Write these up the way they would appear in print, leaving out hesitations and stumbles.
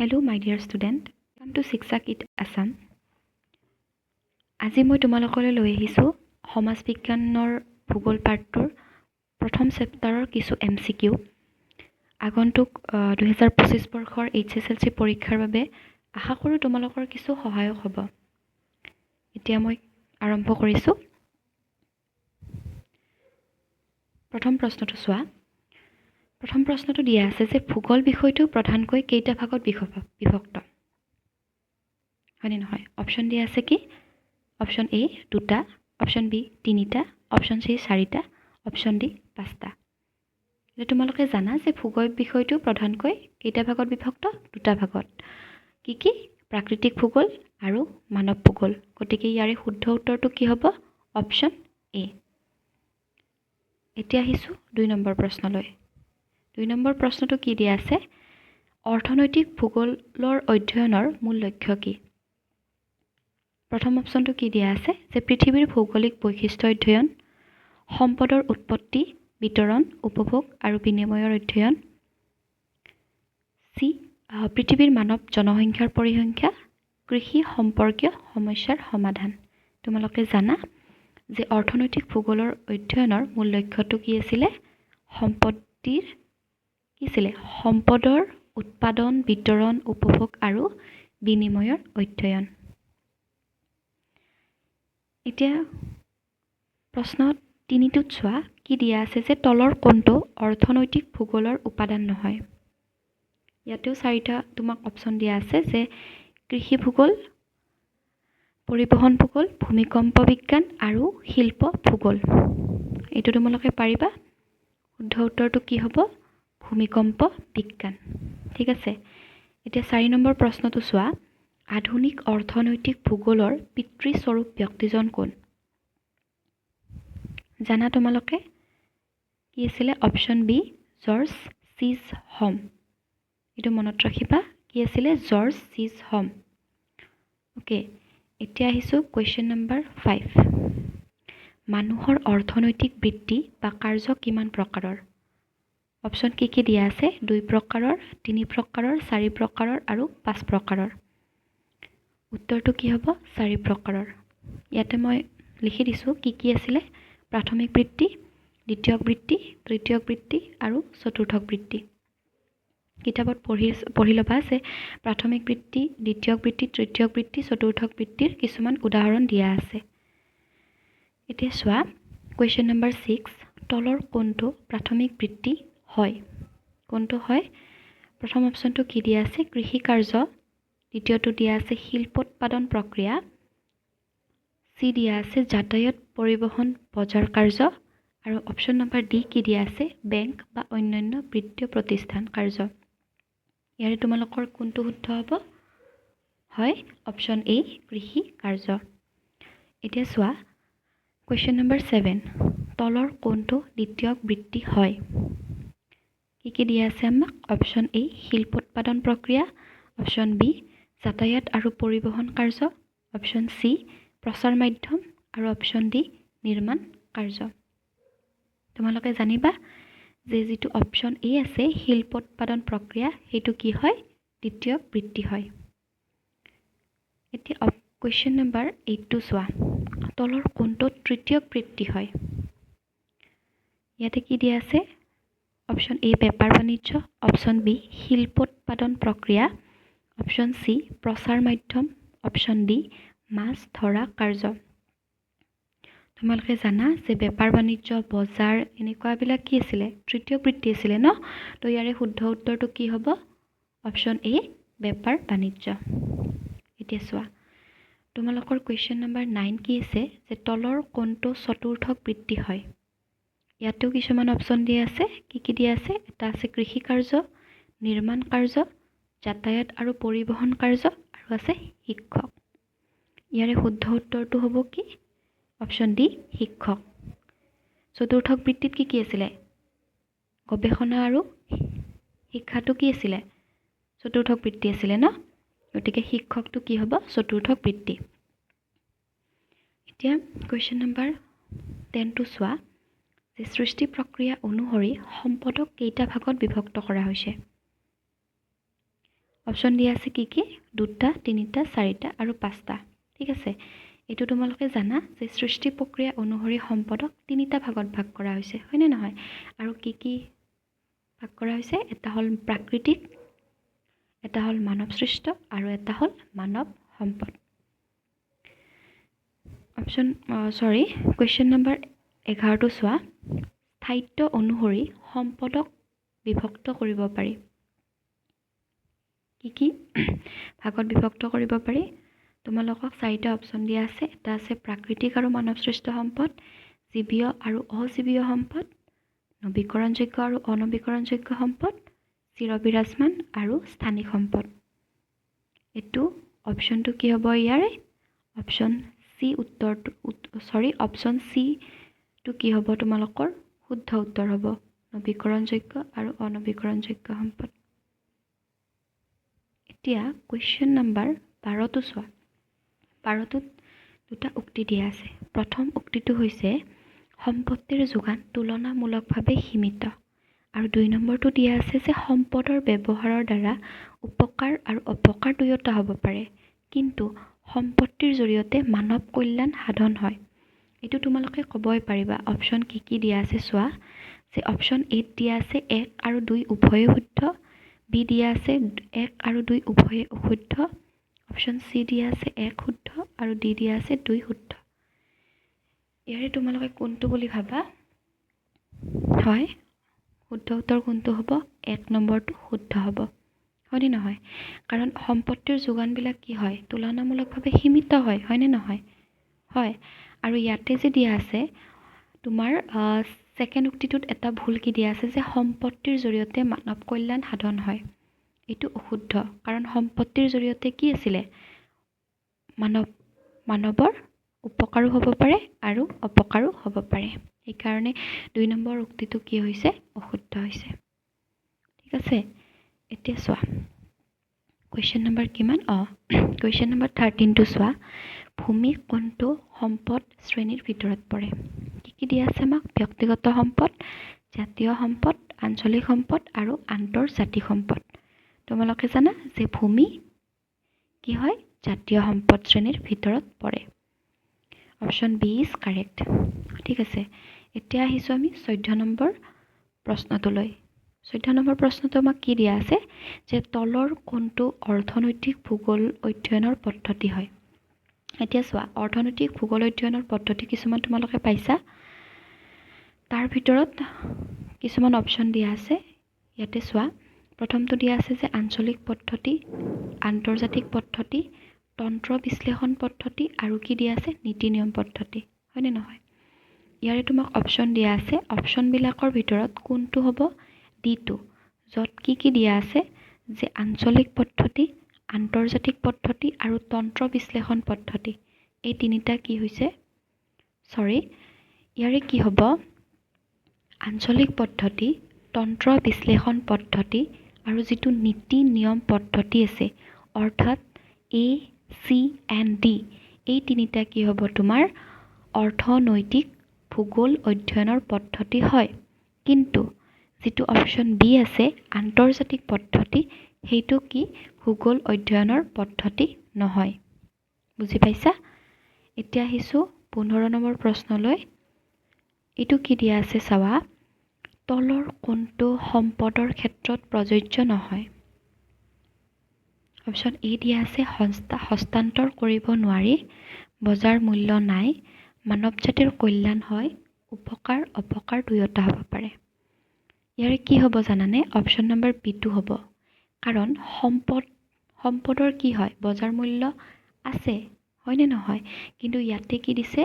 Hello, my dear student. Welcome to Shiksha Kit Assam. আজি মই তোমালোকলৈ লৈ আহিছোঁ সমাজ বিজ্ঞানৰ ভূগোল পাঠটোৰ প্ৰথম চেপ্টাৰৰ কিছু MCQ আগন্তুক 2025 বৰ্ষৰ HSLC পৰীক্ষাৰ বাবে আশা কৰোঁ তোমালোকৰ কিছু সহায়ক হ'ব। এতিয়া মই আৰম্ভ কৰিছোঁ। প্ৰথম প্ৰশ্নটো চোৱা। প্ৰথম প্ৰশ্নটো দিয়া আছে যে ভূগোল বিষয়টো প্ৰধানকৈ কেইটা ভাগত বিভক্ত হয়নে নহয়? অপশ্যন দিয়া আছে কি? অপশ্যন এ 2টা, অপশ্যন বি 3টা, অপশ্যন চি 4টা, অপশ্যন ডি 5টা। এতিয়া তোমালোকে জানা যে ভূগোল বিষয়টো প্ৰধানকৈ কেইটা ভাগত বিভক্ত? 2টা ভাগত। কি কি? প্ৰাকৃতিক ভূগোল আৰু মানৱ ভূগোল। গতিকে ইয়াৰে শুদ্ধ উত্তৰটো কি হ'ব? Option A. এতিয়া আহিছোঁ 2 নম্বৰ প্ৰশ্নলৈ। 2 নম্বৰ প্ৰশ্নটো কি দিয়া আছে? অৰ্থনৈতিক ভূগোলৰ অধ্যয়নৰ মূল লক্ষ্য কি? প্ৰথম অপশ্যনটো কি দিয়া আছে যে পৃথিৱীৰ ভৌগোলিক বৈশিষ্ট্য অধ্যয়ন, সম্পদৰ উৎপত্তি, বিতৰণ, উপভোগ আৰু বিনিময়ৰ অধ্যয়ন। চি পৃথিৱীৰ মানৱ জনসংখ্যাৰ পৰিসংখ্যা, কৃষি সম্পৰ্কীয় সমস্যাৰ সমাধান। তোমালোকে জানা যে অৰ্থনৈতিক ভূগোলৰ অধ্যয়নৰ মূল লক্ষ্যটো কি আছিলে? সম্পদৰ উৎপাদন, বিতৰণ, উপভোগ আৰু বিনিময়ৰ অধ্যয়ন। এতিয়া প্ৰশ্ন 3টোত চোৱা। কি দিয়া আছে যে তলৰ কোনটো অৰ্থনৈতিক ভূগোলৰ উপাদান নহয়? ইয়াতেও 4টা তোমাক অপশ্যন দিয়া আছে যে কৃষি ভূগোল, পৰিবহণ ভূগোল, ভূমিকম্প বিজ্ঞান আৰু শিল্প ভূগোল। এইটো তোমালোকে পাৰিবা। শুদ্ধ উত্তৰটো কি হ'ব? ভূমিকম্প বিজ্ঞান। ঠিক আছে। এতিয়া 4 নম্বৰ প্ৰশ্নটো চোৱা। আধুনিক অৰ্থনৈতিক ভূগোলৰ পিতৃস্বৰূপ ব্যক্তিজন কোন? জানা তোমালোকে? কি আছিলে? Option B George Chisholm. এইটো মনত ৰাখিবা। কি আছিলে? George Chisholm. অ'কে। এতিয়া আহিছোঁ কুৱেশ্যন নম্বৰ 5। মানুহৰ অৰ্থনৈতিক বৃত্তি বা কাৰ্য কিমান প্ৰকাৰৰ? অপশ্যন কি দিয়া আছে? 2 প্ৰকাৰৰ, 3 প্ৰকাৰৰ, 4 প্ৰকাৰৰ আৰু 5 প্ৰকাৰৰ। উত্তৰটো কি হ'ব? 4 প্ৰকাৰৰ। ইয়াতে মই লিখি দিছোঁ কি আছিলে? প্ৰাথমিক বৃত্তি, দ্বিতীয়ক বৃত্তি, তৃতীয়ক বৃত্তি আৰু চতুৰ্থক বৃত্তি। কিতাপত পঢ়ি ল'বা যে প্ৰাথমিক বৃত্তি, দ্বিতীয়ক বৃত্তি, তৃতীয়ক বৃত্তি, চতুৰ্থক বৃত্তিৰ কিছুমান উদাহৰণ দিয়া আছে। এতিয়া চোৱা কুৱেশ্যন নম্বৰ 6। তলৰ কোনটো প্ৰাথমিক বৃত্তি হয়? কোনটো হয়? প্ৰথম অপশ্যনটো কি দিয়া আছে? কৃষি কাৰ্য। দ্বিতীয়টো দিয়া আছে শিল্পোৎপাদন প্ৰক্ৰিয়া। চি দিয়া আছে যাতায়াত, পৰিবহণ, বজাৰ কাৰ্য। আৰু অপশ্যন নম্বৰ ডি কি দিয়া আছে? বেংক বা অন্যান্য বিত্তীয় প্ৰতিষ্ঠান কাৰ্য। ইয়াৰে তোমালোকৰ কোনটো শুদ্ধ হ'ব? হয় অপশ্যন এ কৃষি কাৰ্য। এতিয়া চোৱা কুৱেশ্যন নম্বৰ 7। তলৰ কোনটো দ্বিতীয়ক বৃত্তি হয়? কি দিয়া আছে আমাক? অপশ্যন এ শিল্পোৎপাদন প্ৰক্ৰিয়া, অপশ্যন বি যাতায়াত আৰু পৰিবহণ কাৰ্য, অপশ্যন চি প্ৰচাৰ মাধ্যম আৰু অপশ্যন ডি নিৰ্মাণ কাৰ্য। তোমালোকে জানিবা যে যিটো অপশ্যন এ আছে শিল্পোৎপাদন প্ৰক্ৰিয়া, সেইটো কি হয়? দ্বিতীয় বৃত্তি হয়। এতিয়া কুৱেশ্যন নম্বৰ 8টো চোৱা। তলৰ কোনটো তৃতীয়ক বৃত্তি হয়? ইয়াতে কি দিয়া আছে? অপশ্যন এ বেপাৰ বাণিজ্য, অপশ্যন বি শিল্পোৎপাদন প্ৰক্ৰিয়া, অপশ্যন চি প্ৰচাৰ মাধ্যম, অপশ্যন ডি মাছ ধৰা কাৰ্য। তোমালোকে জানা যে বেপাৰ বাণিজ্য, বজাৰ এনেকুৱাবিলাক কি আছিলে? তৃতীয় বৃত্তি আছিলে ন? তো ইয়াৰে শুদ্ধ উত্তৰটো কি হ'ব? অপশ্যন এ বেপাৰ বাণিজ্য। এতিয়া চোৱা তোমালোকৰ কুৱেশ্যন নম্বৰ 9 কি আছে যে তলৰ কোনটো চতুৰ্থক বৃত্তি হয়? ইয়াতেও কিছুমান অপশ্যন দিয়া আছে। কি দিয়া আছে? এটা আছে কৃষি কাৰ্য, নিৰ্মাণ কাৰ্য, যাতায়াত আৰু পৰিবহণ কাৰ্য আৰু আছে শিক্ষক। ইয়াৰে শুদ্ধ উত্তৰটো হ'ব কি? অপশ্যন ডি শিক্ষক। চতুৰ্থক বৃত্তিত কি আছিলে? গৱেষণা আৰু শিক্ষাটো কি আছিলে? চতুৰ্থক বৃত্তি আছিলে ন? গতিকে শিক্ষকটো কি হ'ব? চতুৰ্থক বৃত্তি। এতিয়া কুৱেশ্যন নম্বৰ 10টো চোৱা যে সৃষ্টি প্ৰক্ৰিয়া অনুসৰি সম্পদক কেইটা ভাগত বিভক্ত কৰা হৈছে? অপশ্যন দিয়া আছে কি কি? 2টা, 3টা, 4টা আৰু 5টা। ঠিক আছে, এইটো তোমালোকে জানা যে সৃষ্টি প্ৰক্ৰিয়া অনুসৰি সম্পদক 3টা ভাগত ভাগ কৰা হৈছে, হয়নে নহয়? আৰু কি কি ভাগ কৰা হৈছে? এটা হ'ল প্ৰাকৃতিক, এটা হ'ল মানৱ সৃষ্ট আৰু এটা হ'ল মানৱ সম্পদ। কুৱেশ্যন নম্বৰ 11টো চোৱা। স্থায়িত্ব অনুসৰি সম্পদক বিভক্ত কৰিব পাৰি। কি কি ভাগত বিভক্ত কৰিব পাৰি? তোমালোকক 4টা অপশ্যন দিয়া আছে। এটা আছে প্ৰাকৃতিক আৰু মানৱ সৃষ্ট সম্পদ, জীৱীয় আৰু অজীৱীয় সম্পদ, নৱীকৰণযোগ্য আৰু অনৱীকৰণযোগ্য সম্পদ, চিৰবিৰাজমান আৰু স্থানিক সম্পদ। এইটো অপশ্যনটো কি হ'ব ইয়াৰে? অপশ্যন চিটো কি হ'ব তোমালোকৰ? শুদ্ধ উত্তৰ হ'ব, নৱীকৰণযোগ্য আৰু অনৱীকৰণযোগ্য সম্পদ। এতিয়া কুৱেশ্যন নম্বৰ 12টো চোৱা। 12টোত 2টা উক্তি দিয়া আছে। প্ৰথম উক্তিটো হৈছে সম্পত্তিৰ যোগান তুলনামূলকভাৱে সীমিত, আৰু 2 নম্বৰটো দিয়া আছে যে সম্পদৰ ব্যৱহাৰৰ দ্বাৰা উপকাৰ আৰু অপকাৰ দুয়োটা হ'ব পাৰে, কিন্তু সম্পত্তিৰ জৰিয়তে মানৱ কল্যাণ সাধন হয়। এইটো তোমালোকে ক'বই পাৰিবা। অপশ্যন কি কি দিয়া আছে চোৱা, যে অপশ্যন এত দিয়া আছে 1 আৰু 2 উভয়ে শুদ্ধ, বি দিয়া আছে 1 আৰু 2 উভয়ে অশুদ্ধ, অপশ্যন চি দিয়া আছে 1 শুদ্ধ আৰু ডি দিয়া আছে 2 শুদ্ধ। ইয়াৰে তোমালোকে কোনটো বুলি ভাবা? হয়, শুদ্ধ উত্তৰ কোনটো হ'ব? 1 নম্বৰটো শুদ্ধ হ'ব, হয়নে নহয়? কাৰণ সম্পত্তিৰ যোগানবিলাক কি হয়? তুলনামূলকভাৱে সীমিত হয়, হয়নে নহয়? হয়। আৰু ইয়াতে যে দিয়া আছে তোমাৰ ছেকেণ্ড উক্তিটোত এটা ভুল কি দিয়া আছে, যে সম্পত্তিৰ জৰিয়তে মানৱ কল্যাণ সাধন হয়। এইটো অশুদ্ধ, কাৰণ সম্পত্তিৰ জৰিয়তে কি আছিলে? মানৱৰ উপকাৰো হ'ব পাৰে আৰু অপকাৰো হ'ব পাৰে। সেইকাৰণে 2 নম্বৰ উক্তিটো কি হৈছে? অশুদ্ধ হৈছে। ঠিক আছে, এতিয়া চোৱা কুৱেশ্যন নম্বৰ কিমান? কুৱেশ্যন নম্বৰ 13টো চোৱা। ভূমি কোনটো সম্পদ শ্ৰেণীৰ ভিতৰত পৰে? কি কি দিয়া আছে আমাক? ব্যক্তিগত সম্পদ, জাতীয় সম্পদ, আঞ্চলিক সম্পদ আৰু আন্তৰ্জাতিক সম্পদ। তোমালোকে জানা যে ভূমি কি হয়? জাতীয় সম্পদ শ্ৰেণীৰ ভিতৰত পৰে। Option B is correct. ঠিক আছে, এতিয়া আহিছোঁ আমি 14 নম্বৰ প্ৰশ্নটোলৈ। 14 নম্বৰ প্ৰশ্নটো আমাক কি দিয়া আছে, যে তলৰ কোনটো অৰ্থনৈতিক ভূগোল অধ্যয়নৰ পদ্ধতি হয়? এতিয়া চোৱা, অৰ্থনৈতিক ভূগোল অধ্যয়নৰ পদ্ধতি কিছুমান তোমালোকে পাইছা। তাৰ ভিতৰত কিছুমান অপশ্যন দিয়া আছে। ইয়াতে চোৱা, প্ৰথমটো দিয়া আছে যে আঞ্চলিক পদ্ধতি, আন্তৰ্জাতিক পদ্ধতি, তন্ত্ৰ বিশ্লেষণ পদ্ধতি আৰু কি দিয়া আছে? নীতি নিয়ম পদ্ধতি, হয়নে নহয়? ইয়াৰে তোমাক অপশ্যন দিয়া আছে। অপশ্যনবিলাকৰ ভিতৰত কোনটো হ'ব? ডিটো, য'ত কি কি দিয়া আছে, যে আঞ্চলিক পদ্ধতি, আন্তৰ্জাতিক পদ্ধতি আৰু তন্ত্ৰ বিশ্লেষণ পদ্ধতি। এই 3টা কি হৈছে? ইয়াৰে কি হ'ব? আঞ্চলিক পদ্ধতি, তন্ত্ৰ বিশ্লেষণ পদ্ধতি আৰু যিটো নীতি নিয়ম পদ্ধতি আছে, অৰ্থাৎ ACND, এই 3টা কি হ'ব? তোমাৰ অৰ্থনৈতিক ভূগোল অধ্যয়নৰ পদ্ধতি হয়। কিন্তু যিটো অপশ্যন বি আছে, আন্তৰ্জাতিক পদ্ধতি, সেইটো কি? ভূগোল অধ্যয়নৰ পদ্ধতি নহয়। বুজি পাইছা? এতিয়া আহিছোঁ 15 নম্বৰ প্ৰশ্নলৈ। এইটো কি দিয়া আছে চাবা। তলৰ কোনটো সম্পদৰ ক্ষেত্ৰত প্ৰযোজ্য নহয়? অপশ্যন এ দিয়া আছে হস্তান্তৰ কৰিব নোৱাৰি, বজাৰ মূল্য নাই, মানৱ জাতিৰ কল্যাণ হয়, উপকাৰ অপকাৰ দুয়োটা হ'ব পাৰে। ইয়াৰে কি হ'ব জানানে? অপশ্যন নম্বৰ বিটো হ'ব। কাৰণ সম্পদৰ কি হয়? বজাৰ মূল্য আছে, হয়নে নহয়? কিন্তু ইয়াতে কি দিছে?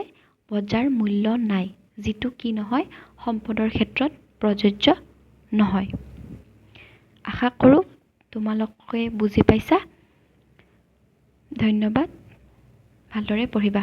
বজাৰ মূল্য নাই, যিটো কি নহয়? সম্পদৰ ক্ষেত্ৰত প্ৰযোজ্য নহয়। আশা কৰোঁ তোমালোকে বুজি পাইছা। ধন্যবাদ, ভালদৰে পঢ়িবা।